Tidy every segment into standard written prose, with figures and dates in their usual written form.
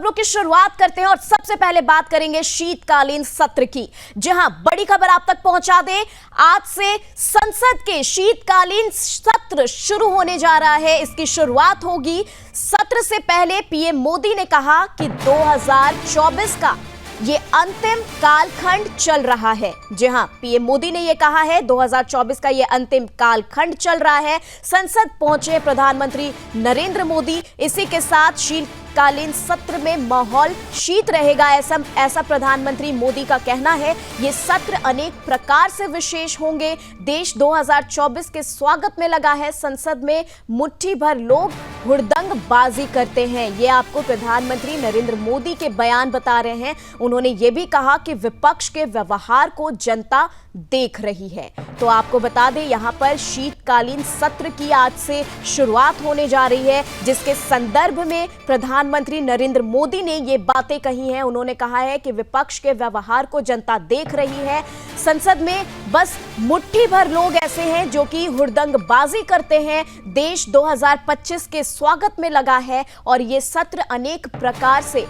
खबरों की शुरुआत करते हैं और सबसे पहले बात करेंगे शीतकालीन सत्र की। जी हां, बड़ी खबर आप तक पहुंचा दें। आज से संसद के शीतकालीन सत्र शुरू होने जा रहा है। इसकी शुरुआत होगी। सत्र से पहले पीएम मोदी ने कहा कि 2024 का ये अंतिम कालखंड चल रहा है। जी हां, पीएम मोदी ने ये कहा है 2024 का ये अंतिम कालखंड चल रहा है। संसद पहुंचे प्रधानमंत्री नरेंद्र मोदी। इसी के साथ शीतकालीन सत्र में माहौल शीत रहेगा, ऐसा प्रधानमंत्री मोदी का कहना है। ये सत्र अनेक प्रकार से विशेष होंगे। देश 2024 के स्वागत में लगा है। संसद में मुट्ठी भर लोग हुड़दंग बाजी करते हैं। ये आपको प्रधानमंत्री नरेंद्र मोदी के बयान बता रहे हैं। उन्होंने ये भी कहा कि विपक्ष के व्यवहार को जनता देख रही है। तो आपको बता दें, यहां पर शीतकालीन सत्र की आज से शुरुआत होने जा रही है, जिसके संदर्भ में प्रधानमंत्री नरेंद्र मोदी ने ये बातें कही हैं। उन्होंने कहा है कि विपक्ष के व्यवहार को जनता देख रही है। संसद में बस मुट्ठी भर लोग ऐसे हैं जो कि हुड़दंगबाजी करते हैं। देश 2025 के स्वागत में लगा है और ये सत्र अनेक प्रकार से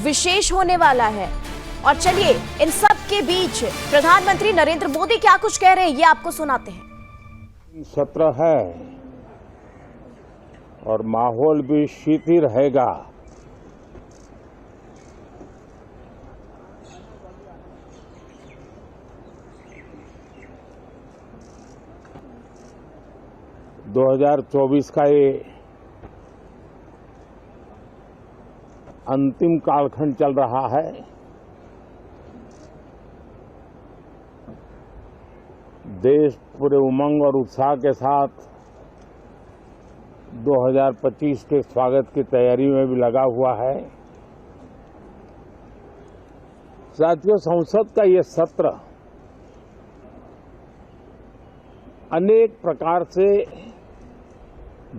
विशेष होने वाला है। और चलिए, इन सब के बीच प्रधानमंत्री नरेंद्र मोदी क्या कुछ कह रहे हैं, ये आपको सुनाते हैं। सत्र है और माहौल भी शीत ही रहेगा। दो 2024 का ये अंतिम कालखंड चल रहा है। देश पूरे उमंग और उत्साह के साथ 2025 के स्वागत की तैयारी में भी लगा हुआ है। साथियों, संसद का ये सत्र अनेक प्रकार से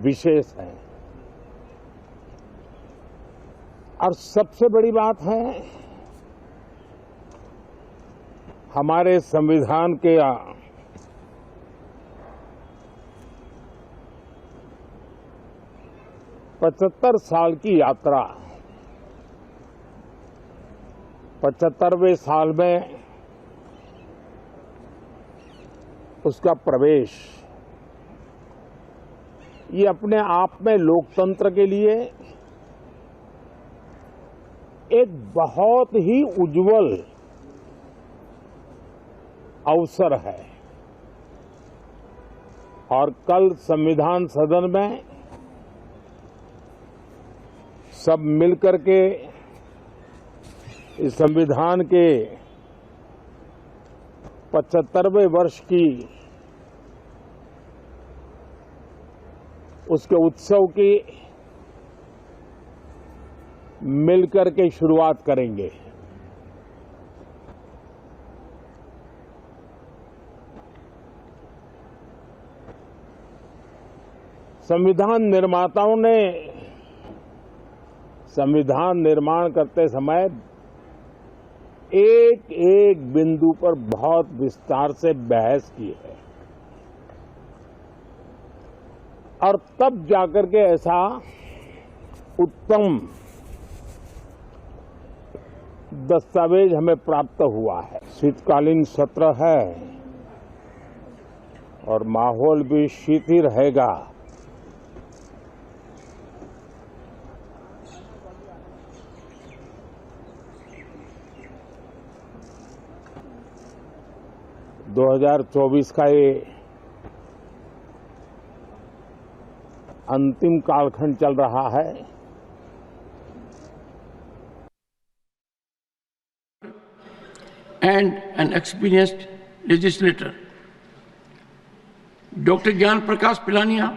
विशेष है और सबसे बड़ी बात है, हमारे संविधान के 75 साल की यात्रा, 75वें साल में उसका प्रवेश, ये अपने आप में लोकतंत्र के लिए एक बहुत ही उज्जवल अवसर है। और कल संविधान सदन में सब मिलकर के इस संविधान के 75वें वर्ष की उसके उत्सव की मिलकर के शुरुआत करेंगे। संविधान निर्माताओं ने संविधान निर्माण करते समय एक एक बिंदु पर बहुत विस्तार से बहस की है और तब जाकर के ऐसा उत्तम दस्तावेज हमें प्राप्त हुआ है। शीतकालीन सत्र है और माहौल भी शीत ही रहेगा। दो 2024 का ये अंतिम कालखंड चल रहा है। And an experienced legislator. Dr. Gyan Prakash Pilania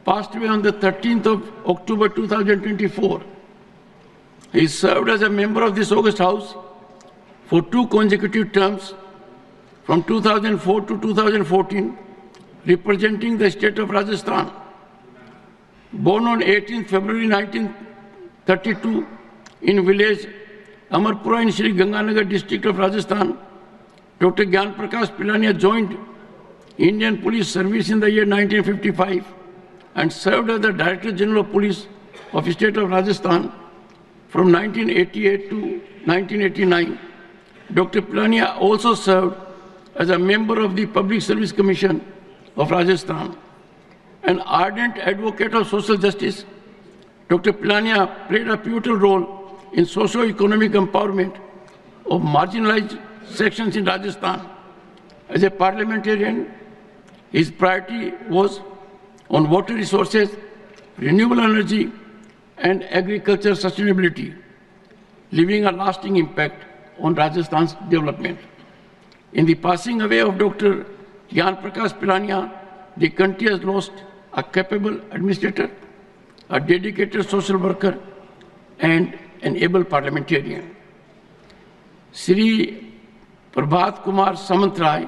passed away on the 13th of October 2024. He served as a member of this August House for 2 consecutive terms from 2004 to 2014, representing the state of Rajasthan. Born on 18th February 1932 in village Amarpura in Sri Ganganagar district of Rajasthan, Dr. Gyan Prakash Pilania joined Indian Police Service in the year 1955 and served as the Director General of Police of the state of Rajasthan from 1988 to 1989, Dr. Pilania also served as a member of the Public Service Commission of Rajasthan. An ardent advocate of social justice, Dr. Pilania played a pivotal role in socio-economic empowerment of marginalized sections in Rajasthan. As a parliamentarian, his priority was on water resources, renewable energy, and agriculture sustainability, leaving a lasting impact on Rajasthan's development. In the passing away of Dr. Gyan Prakash Pilania, the country has lost a capable administrator, a dedicated social worker, and an able parliamentarian. Sri Prabhat Kumar Samantrai,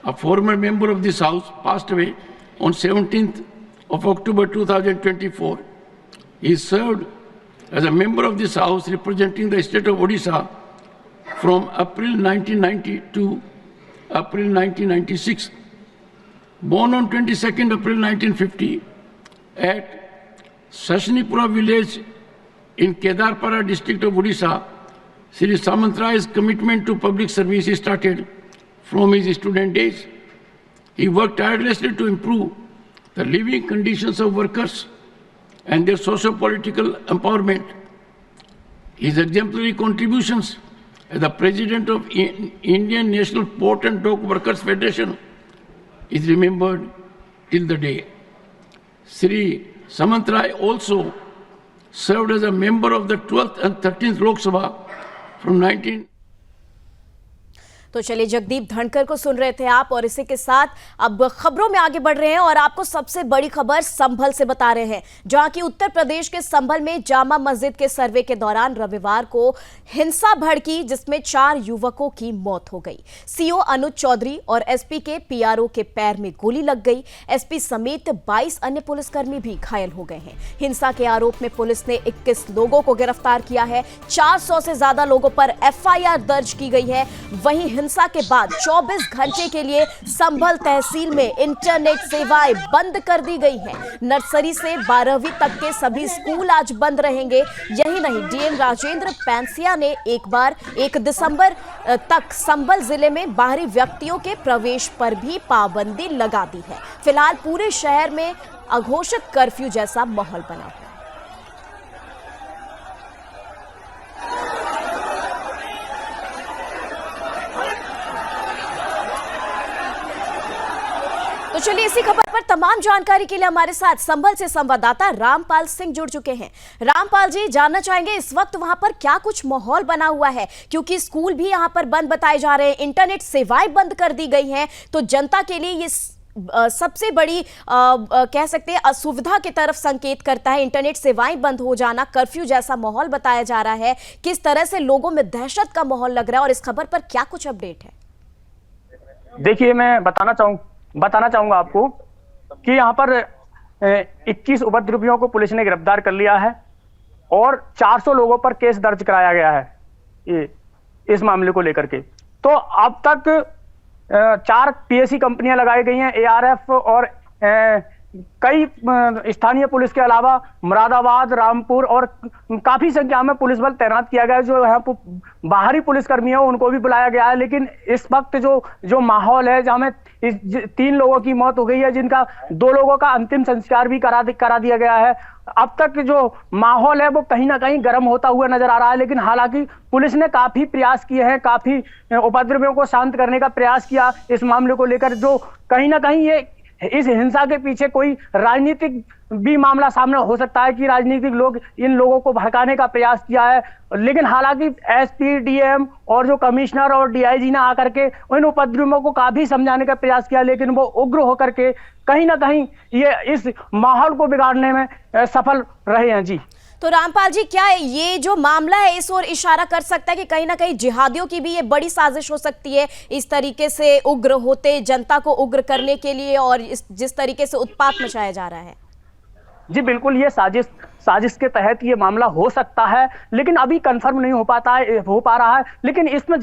a former member of this House, passed away on 17th of October 2024. He served as a member of this House representing the state of Odisha from April 1990 to April 1996. Born on 22nd April 1950 at Sashnipura village in Kedarpara district of Odisha, Sri Samantrai's commitment to public service started from his student days. He worked tirelessly to improve the living conditions of workers and their socio-political empowerment. His exemplary contributions as the president of Indian National Port and Dock Workers Federation is remembered till the day. Sri Samantrai also served as a member of the 12th and 13th Lok Sabha from 19... तो चलिए, जगदीप धनखड़ को सुन रहे थे आप, और इसी के साथ अब खबरों में आगे बढ़ रहे हैं और आपको सबसे बड़ी खबर संभल से बता रहे हैं, जहां की उत्तर प्रदेश के संभल में जामा मस्जिद के सर्वे के दौरान रविवार को हिंसा भड़की, जिसमें 4 युवकों की मौत हो गई। सीओ अनुज चौधरी और एसपी के पीआरओ के पैर में गोली लग गई। एसपी समेत 22 अन्य पुलिसकर्मी भी घायल हो गए हैं। हिंसा के आरोप में पुलिस ने 21 लोगों को गिरफ्तार किया है। 400 से ज्यादा लोगों पर एफआईआर दर्ज की गई है। वहीं हिंसा के बाद 24 घंटे के लिए संभल तहसील में इंटरनेट सेवाएं बंद कर दी गई हैं। नर्सरी से 12वीं तक के सभी स्कूल आज बंद रहेंगे। यही नहीं, डीएम राजेंद्र पैंसिया ने एक बार 1 दिसंबर तक संभल जिले में बाहरी व्यक्तियों के प्रवेश पर भी पाबंदी लगा दी है। फिलहाल पूरे शहर में अघोषित कर्फ्यू जैसा माहौल बना है। तो चलिए, इसी खबर पर तमाम जानकारी के लिए हमारे साथ संभल से संवाददाता रामपाल सिंह जुड़ चुके हैं। रामपाल जी, जानना चाहेंगे इस वक्त वहां पर क्या कुछ माहौल बना हुआ है, क्योंकि स्कूल भी यहां पर बंद बताए जा रहे हैं, इंटरनेट सेवाएं बंद कर दी गई हैं, तो जनता के लिए ये सबसे बड़ी कह सकते हैं असुविधा की तरफ संकेत करता है। इंटरनेट सेवाएं बंद हो जाना, कर्फ्यू जैसा माहौल बताया जा रहा है। किस तरह से लोगों में दहशत का माहौल लग रहा है और इस खबर पर क्या कुछ अपडेट है? देखिए, मैं बताना चाहूंगा आपको कि यहाँ पर 21 उपद्रवियों को पुलिस ने गिरफ्तार कर लिया है और 400 लोगों पर केस दर्ज कराया गया है इस मामले को लेकर के। तो अब तक 4 पीएसी कंपनियां लगाई गई हैं, एआरएफ और कई स्थानीय पुलिस के अलावा मुरादाबाद, रामपुर और काफी संख्या में पुलिस बल तैनात किया गया है। जो यहाँ बाहरी पुलिसकर्मी है उनको भी बुलाया गया है। लेकिन इस वक्त जो माहौल है, जहाँ में 3 लोगों की मौत हो गई है, जिनका 2 लोगों का अंतिम संस्कार भी करा दिया गया है। अब तक जो माहौल है वो कहीं ना कहीं गर्म होता हुआ नजर आ रहा है। लेकिन हालांकि पुलिस ने काफी प्रयास किए हैं, काफी उपद्रवियों को शांत करने का प्रयास किया इस मामले को लेकर। जो कहीं ना कहीं ये इस हिंसा के पीछे कोई राजनीतिक भी मामला सामने हो सकता है कि राजनीतिक लोग इन लोगों को भड़काने का प्रयास किया है। लेकिन हालांकि एसपी, डीएम और जो कमिश्नर और डीआईजी ने आकर के इन उपद्रवियों को काफी समझाने का प्रयास किया, लेकिन वो उग्र होकर के कहीं ना कहीं ये इस माहौल को बिगाड़ने में सफल रहे हैं। जी तो रामपाल जी, क्या ये जो मामला है इस ओर इशारा कर सकता है कि कहीं ना कहीं जिहादियों की भी ये बड़ी साजिश हो सकती है, इस तरीके से उग्र होते जनता को उग्र करने के लिए और जिस तरीके से उत्पात मचाया जा रहा है? जी बिल्कुल, ये साजिश के तहत ये मामला हो सकता है, लेकिन अभी कंफर्म नहीं हो पा रहा है। लेकिन इसमें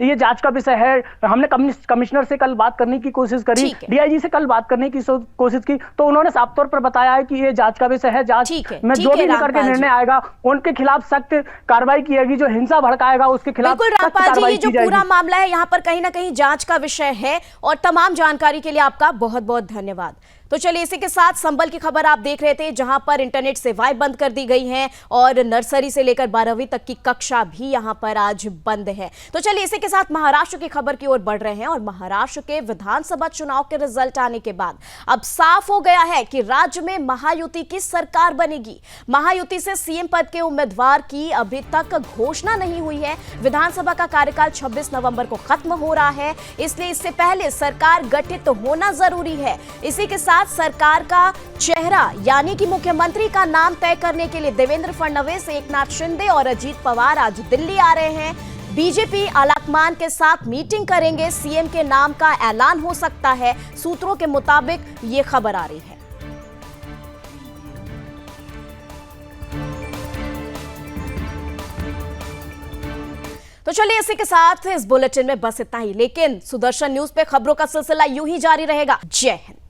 ये जांच का विषय है। हमने कमिश्नर से कल बात करने की कोशिश करी, डीआईजी से कल बात करने की कोशिश की, तो उन्होंने साफ तौर पर बताया है कि ये जांच का विषय है। जांच में जो भी निकल के निर्णय आएगा उनके खिलाफ सख्त कार्रवाई की जाएगी। जो हिंसा भड़काएगा उसके खिलाफ बिल्कुल रामपाल जी, ये जो पूरा मामला है यहाँ पर कहीं ना कहीं जांच का विषय है। और तमाम जानकारी के लिए आपका बहुत बहुत धन्यवाद। तो चलिए इसी के साथ संबल की खबर आप देख रहे थे, जहां पर इंटरनेट सेवाएं बंद कर दी गई हैं और नर्सरी से लेकर 12वीं तक की कक्षा भी यहां पर आज बंद है। तो चलिए इसी के साथ महाराष्ट्र की खबर की ओर बढ़ रहे हैं। और महाराष्ट्र के विधानसभा चुनाव के रिजल्ट आने के बाद अब साफ हो गया है कि राज्य में महायुति की सरकार बनेगी। महायुति से सीएम पद के उम्मीदवार की अभी तक घोषणा नहीं हुई है। विधानसभा का कार्यकाल 26 नवंबर को खत्म हो रहा है, इसलिए इससे पहले सरकार गठित होना जरूरी है। इसी के साथ सरकार का चेहरा यानी कि मुख्यमंत्री का नाम तय करने के लिए देवेंद्र फडणवीस, एकनाथ शिंदे और अजीत पवार आज दिल्ली आ रहे हैं। बीजेपी आलाकमान के साथ मीटिंग करेंगे। सीएम के नाम का ऐलान हो सकता है, सूत्रों के मुताबिक ये खबर आ रही है। तो चलिए इसी के साथ इस बुलेटिन में बस इतना ही, लेकिन सुदर्शन न्यूज पे खबरों का सिलसिला यूं ही जारी रहेगा। जय हिंद।